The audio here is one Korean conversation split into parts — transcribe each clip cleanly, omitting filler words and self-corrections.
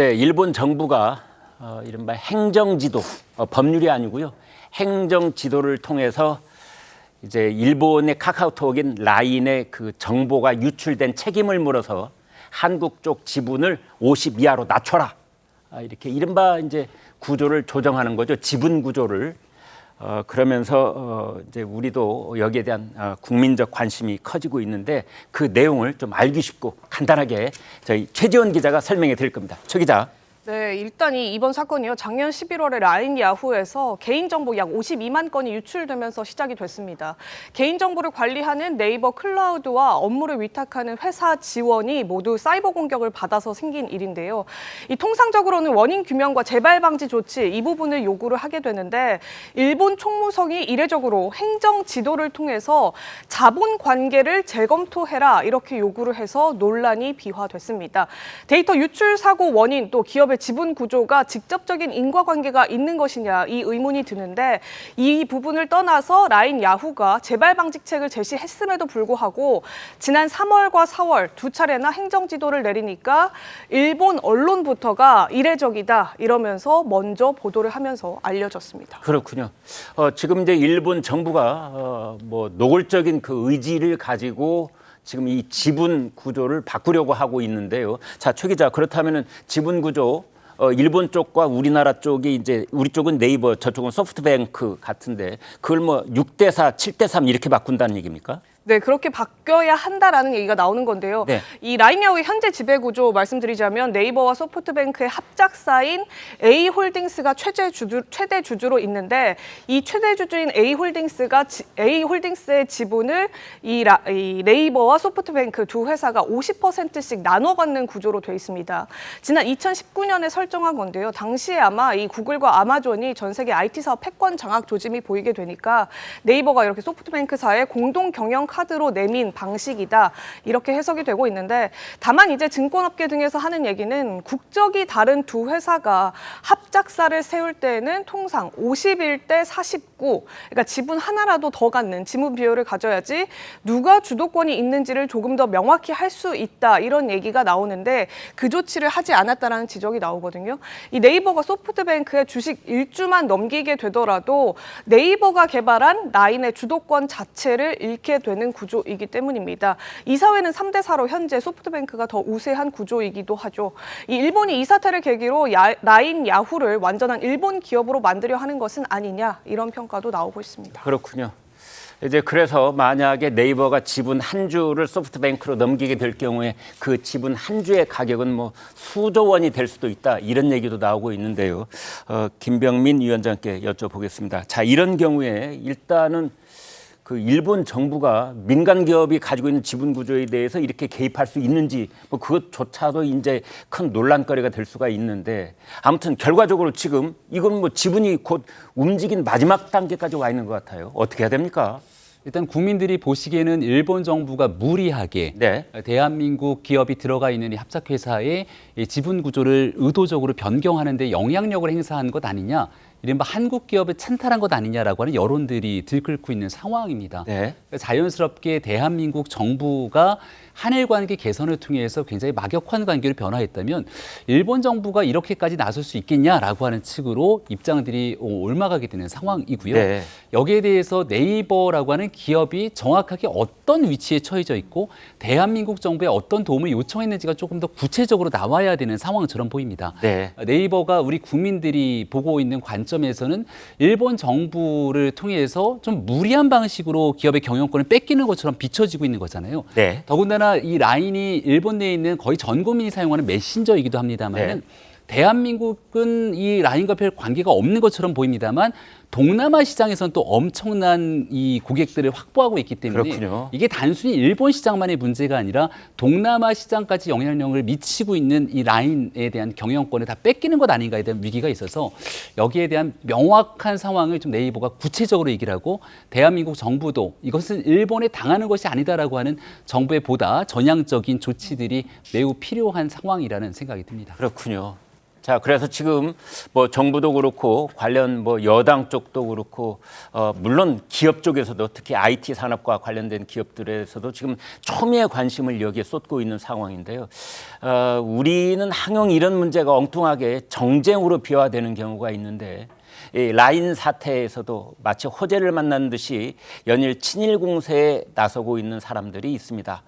네, 일본 정부가 이른바 행정지도, 법률이 아니고요. 행정지도를 통해서 이제 일본의 카카오톡인 라인의 그 정보가 유출된 책임을 물어서 한국 쪽 지분을 50 이하로 낮춰라. 이렇게 이른바 이제 구조를 조정하는 거죠. 지분 구조를. 그러면서 이제 우리도 여기에 대한 국민적 관심이 커지고 있는데 그 내용을 좀 알기 쉽고 간단하게 저희 최지원 기자가 설명해 드릴 겁니다. 최 기자. 네, 일단 이번 사건이요. 작년 11월에 라인 야후에서 개인정보 약 52만 건이 유출되면서 시작이 됐습니다. 개인정보를 관리하는 네이버 클라우드와 업무를 위탁하는 회사 지원이 모두 사이버 공격을 받아서 생긴 일인데요. 통상적으로는 원인 규명과 재발 방지 조치 이 부분을 요구를 하게 되는데 일본 총무성이 이례적으로 행정 지도를 통해서 자본 관계를 재검토해라 이렇게 요구를 해서 논란이 비화됐습니다. 데이터 유출 사고 원인 또 기업의 지분 구조가 직접적인 인과관계가 있는 것이냐 이 의문이 드는데 이 부분을 떠나서 라인 야후가 재발 방지책을 제시했음에도 불구하고 지난 3월과 4월 두 차례나 행정 지도를 내리니까 일본 언론부터가 이례적이다 이러면서 먼저 보도를 하면서 알려졌습니다. 그렇군요. 지금 이제 일본 정부가 뭐 노골적인 그 의지를 가지고 지금 이 지분 구조를 바꾸려고 하고 있는데요. 자, 최 기자, 그렇다면은 지분 구조 일본 쪽과 우리나라 쪽이 이제 우리 쪽은 네이버, 저쪽은 소프트뱅크 같은데 그걸 뭐 6대4, 7대3 이렇게 바꾼다는 얘기입니까? 네, 그렇게 바뀌어야 한다라는 얘기가 나오는 건데요. 네. 이 라인야후의 현재 지배 구조 말씀드리자면 네이버와 소프트뱅크의 합작사인 A홀딩스가 최대 주주로 있는데 이 최대 주주인 A홀딩스의 지분을 이 네이버와 소프트뱅크 두 회사가 50%씩 나눠 갖는 구조로 돼 있습니다. 지난 2019년에 설정한 건데요. 당시에 아마 이 구글과 아마존이 전 세계 IT 사업 패권 장악 조짐이 보이게 되니까 네이버가 이렇게 소프트뱅크사의 공동 경영 카드로 내민 방식이다 이렇게 해석이 되고 있는데 다만 이제 증권업계 등에서 하는 얘기는 국적이 다른 두 회사가 합작사를 세울 때에는 통상 51대 49 그러니까 지분 하나라도 더 갖는 지분 비율을 가져야지 누가 주도권이 있는지를 조금 더 명확히 할 수 있다 이런 얘기가 나오는데 그 조치를 하지 않았다라는 지적이 나오거든요. 이 네이버가 소프트뱅크의 주식 1주만 넘기게 되더라도 네이버가 개발한 라인의 주도권 자체를 잃게 되는 구조이기 때문입니다. 이 사회는 3대4로 현재 소프트뱅크가 더 우세한 구조이기도 하죠. 이 일본이 이 사태를 계기로 라인 야후를 완전한 일본 기업으로 만들려 하는 것은 아니냐 이런 평가도 나오고 있습니다. 그렇군요. 이제 그래서 만약에 네이버가 지분 한 주를 소프트뱅크로 넘기게 될 경우에 그 지분 한 주의 가격은 뭐 수조 원이 될 수도 있다 이런 얘기도 나오고 있는데요. 김병민 위원장께 여쭤보겠습니다. 자, 이런 경우에 일단은 그 일본 정부가 민간 기업이 가지고 있는 지분 구조에 대해서 이렇게 개입할 수 있는지 뭐 그것조차도 이제 큰 논란거리가 될 수가 있는데 아무튼 결과적으로 지금 이건 뭐 지분이 곧 움직인 마지막 단계까지 와 있는 것 같아요. 어떻게 해야 됩니까? 일단 국민들이 보시기에는 일본 정부가 무리하게 네. 대한민국 기업이 들어가 있는 이 합작회사의 지분 구조를 의도적으로 변경하는 데 영향력을 행사한 것 아니냐. 이른바 한국 기업을 찬탈한 것 아니냐라고 하는 여론들이 들끓고 있는 상황입니다. 네. 자연스럽게 대한민국 정부가 한일 관계 개선을 통해서 굉장히 막역한 관계로 변화했다면 일본 정부가 이렇게까지 나설 수 있겠냐라고 하는 측으로 입장들이 옮아가게 되는 상황이고요. 네. 여기에 대해서 네이버라고 하는 기업이 정확하게 어떤 위치에 처해져 있고 대한민국 정부에 어떤 도움을 요청했는지가 조금 더 구체적으로 나와야 되는 상황처럼 보입니다. 네. 네이버가 우리 국민들이 보고 있는 관점에서는 일본 정부를 통해서 좀 무리한 방식으로 기업의 경영권을 뺏기는 것처럼 비춰지고 있는 거잖아요. 네. 더군다나 이 라인이 일본 내에 있는 거의 전 국민이 사용하는 메신저이기도 합니다만 네. 대한민국은 이 라인과 별 관계가 없는 것처럼 보입니다만 동남아 시장에서는 또 엄청난 이 고객들을 확보하고 있기 때문에 그렇군요. 이게 단순히 일본 시장만의 문제가 아니라 동남아 시장까지 영향력을 미치고 있는 이 라인에 대한 경영권을 다 뺏기는 것 아닌가에 대한 위기가 있어서 여기에 대한 명확한 상황을 좀 네이버가 구체적으로 얘기를 하고 대한민국 정부도 이것은 일본에 당하는 것이 아니다라고 하는 정부의 보다 전향적인 조치들이 매우 필요한 상황이라는 생각이 듭니다. 그렇군요. 자, 그래서 지금 뭐 정부도 그렇고 관련 뭐 여당 쪽도 그렇고 물론 기업 쪽에서도 특히 IT 산업과 관련된 기업들에서도 지금 초미의 관심을 여기에 쏟고 있는 상황인데요. 우리는 항용 이런 문제가 엉뚱하게 정쟁으로 비화되는 경우가 있는데 이 라인 사태에서도 마치 호재를 만난 듯이 연일 친일 공세에 나서고 있는 사람들이 있습니다.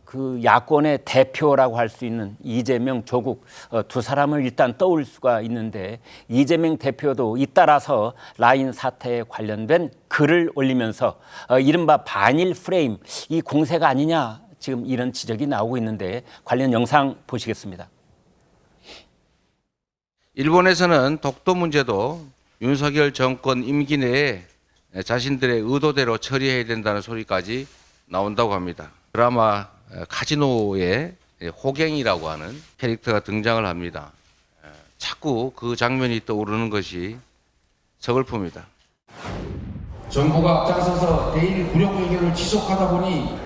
그 야권의 대표라고 할 수 있는 이재명, 조국 두 사람을 일단 떠올 수가 있는데 이재명 대표도 잇따라서 라인 사태에 관련된 글을 올리면서 이른바 반일 프레임, 이 공세가 아니냐 지금 이런 지적이 나오고 있는데 관련 영상 보시겠습니다. 일본에서는 독도 문제도 윤석열 정권 임기 내에 자신들의 의도대로 처리해야 된다는 소리까지 나온다고 합니다. 드라마 카지노의 호갱이라고 하는 캐릭터가 등장을 합니다. 자꾸 그 장면이 떠오르는 것이 서글픕니다. 정부가 앞장서서 대일 굴욕 외교를 지속하다 보니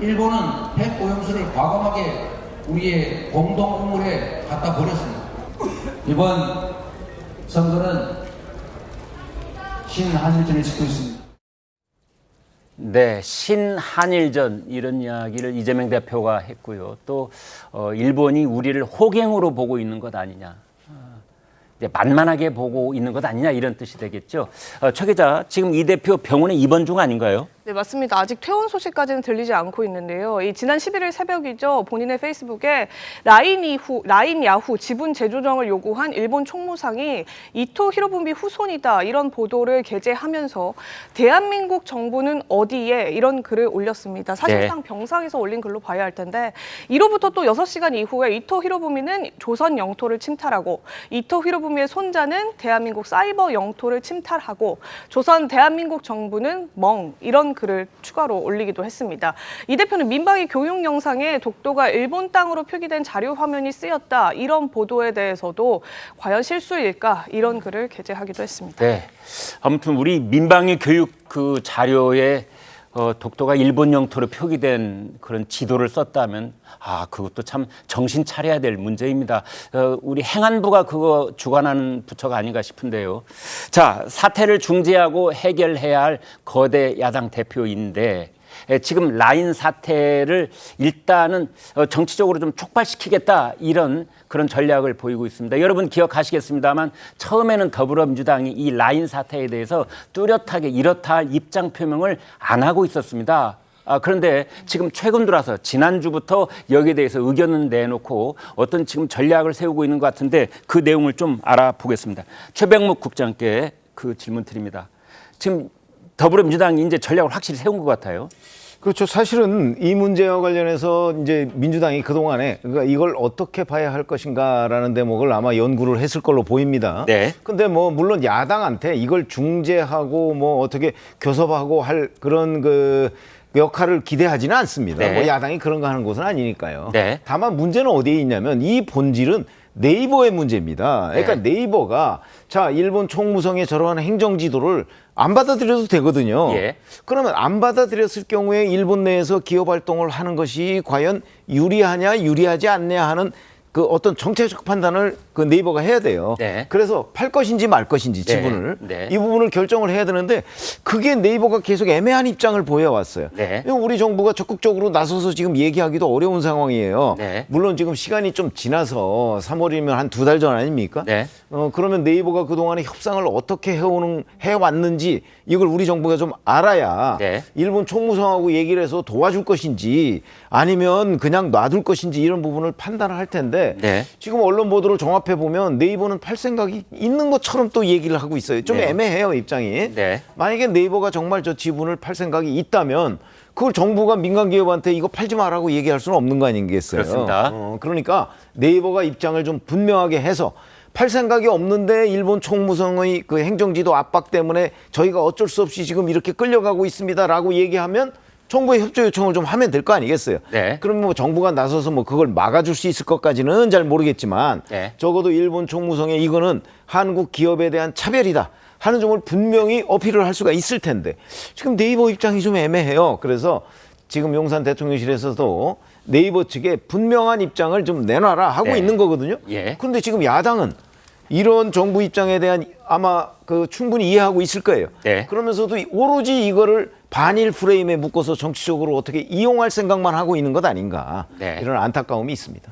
일본은 핵 오염수를 과감하게 우리의 공동 우물에 갖다 버렸습니다. 이번 선거는 신한일전을 짓고 있습니다. 네, 신한일전 이런 이야기를 이재명 대표가 했고요. 또 일본이 우리를 호갱으로 보고 있는 것 아니냐. 이제 만만하게 보고 있는 것 아니냐 이런 뜻이 되겠죠. 최 기자, 지금 이 대표 병원에 입원 중 아닌가요? 네, 맞습니다. 아직 퇴원 소식까지는 들리지 않고 있는데요. 지난 11일 새벽이죠. 본인의 페이스북에 라인 야후 지분 재조정을 요구한 일본 총무상이 이토 히로부미 후손이다 이런 보도를 게재하면서 대한민국 정부는 어디에 이런 글을 올렸습니다. 사실상 병상에서 올린 글로 봐야 할 텐데 이로부터 또 6시간 이후에 이토 히로부미는 조선 영토를 침탈하고 이토 히로부미의 손자는 대한민국 사이버 영토를 침탈하고 조선 대한민국 정부는 멍 이런 글을 추가로 올리기도 했습니다. 이 대표는 민방위 교육 영상에 독도가 일본 땅으로 표기된 자료 화면이 쓰였다 이런 보도에 대해서도 과연 실수일까 이런 글을 게재하기도 했습니다. 네, 아무튼 우리 민방위 교육 그 자료에 독도가 일본 영토로 표기된 그런 지도를 썼다면 그것도 참 정신 차려야 될 문제입니다. 우리 행안부가 그거 주관하는 부처가 아닌가 싶은데요. 자, 사태를 중재하고 해결해야 할 거대 야당 대표인데 지금 라인 사태를 일단은 정치적으로 좀 촉발시키겠다 이런 그런 전략을 보이고 있습니다. 여러분 기억하시겠습니다만 처음에는 더불어민주당이 이 라인 사태에 대해서 뚜렷하게 이렇다 할 입장 표명을 안 하고 있었습니다. 그런데 지금 최근 들어서 지난주부터 여기에 대해서 의견을 내놓고 어떤 지금 전략을 세우고 있는 것 같은데 그 내용을 좀 알아보겠습니다. 최병묵 국장께 그 질문 드립니다. 지금 더불어민주당이 이제 전략을 확실히 세운 것 같아요. 그렇죠. 사실은 이 문제와 관련해서 이제 민주당이 그동안에 그러니까 이걸 어떻게 봐야 할 것인가라는 대목을 아마 연구를 했을 걸로 보입니다. 네. 근데 뭐 물론 야당한테 이걸 중재하고 뭐 어떻게 교섭하고 할 그런 그 역할을 기대하지는 않습니다. 네. 뭐 야당이 그런 거 하는 곳은 아니니까요. 네. 다만 문제는 어디에 있냐면 이 본질은 네이버의 문제입니다. 그러니까 네이버가 자 일본 총무성의 저러한 행정지도를 안 받아들여도 되거든요. 예. 그러면 안 받아들였을 경우에 일본 내에서 기업 활동을 하는 것이 과연 유리하냐 유리하지 않냐 하는 그 어떤 정책적 판단을 그 네이버가 해야 돼요. 네. 그래서 팔 것인지 말 것인지 지분을 네. 이 부분을 결정을 해야 되는데 그게 네이버가 계속 애매한 입장을 보여왔어요. 네. 우리 정부가 적극적으로 나서서 지금 얘기하기도 어려운 상황이에요. 네. 물론 지금 시간이 좀 지나서 3월이면 한 2달 전 아닙니까? 네. 그러면 네이버가 그동안에 협상을 어떻게 해왔는지 이걸 우리 정부가 좀 알아야 네. 일본 총무성하고 얘기를 해서 도와줄 것인지 아니면 그냥 놔둘 것인지 이런 부분을 판단을 할 텐데 네. 지금 언론 보도를 종합해 보면 네이버는 팔 생각이 있는 것처럼 또 얘기를 하고 있어요. 좀 네. 애매해요 입장이. 네. 만약에 네이버가 정말 저 지분을 팔 생각이 있다면 그걸 정부가 민간 기업한테 이거 팔지 마라고 얘기할 수는 없는 거 아니겠어요? 그렇습니다. 그러니까 네이버가 입장을 좀 분명하게 해서 팔 생각이 없는데 일본 총무성의 그 행정지도 압박 때문에 저희가 어쩔 수 없이 지금 이렇게 끌려가고 있습니다라고 얘기하면 정부의 협조 요청을 좀 하면 될 거 아니겠어요? 네. 그럼 뭐 정부가 나서서 뭐 그걸 막아줄 수 있을 것까지는 잘 모르겠지만 네. 적어도 일본 총무성에 이거는 한국 기업에 대한 차별이다 하는 점을 분명히 어필을 할 수가 있을 텐데 지금 네이버 입장이 좀 애매해요. 그래서 지금 용산 대통령실에서도 네이버 측에 분명한 입장을 좀 내놔라 하고 네. 있는 거거든요. 예. 그런데 지금 야당은 이런 정부 입장에 대한 아마 그 충분히 이해하고 있을 거예요. 네. 그러면서도 오로지 이거를 반일 프레임에 묶어서 정치적으로 어떻게 이용할 생각만 하고 있는 것 아닌가. 네. 이런 안타까움이 있습니다.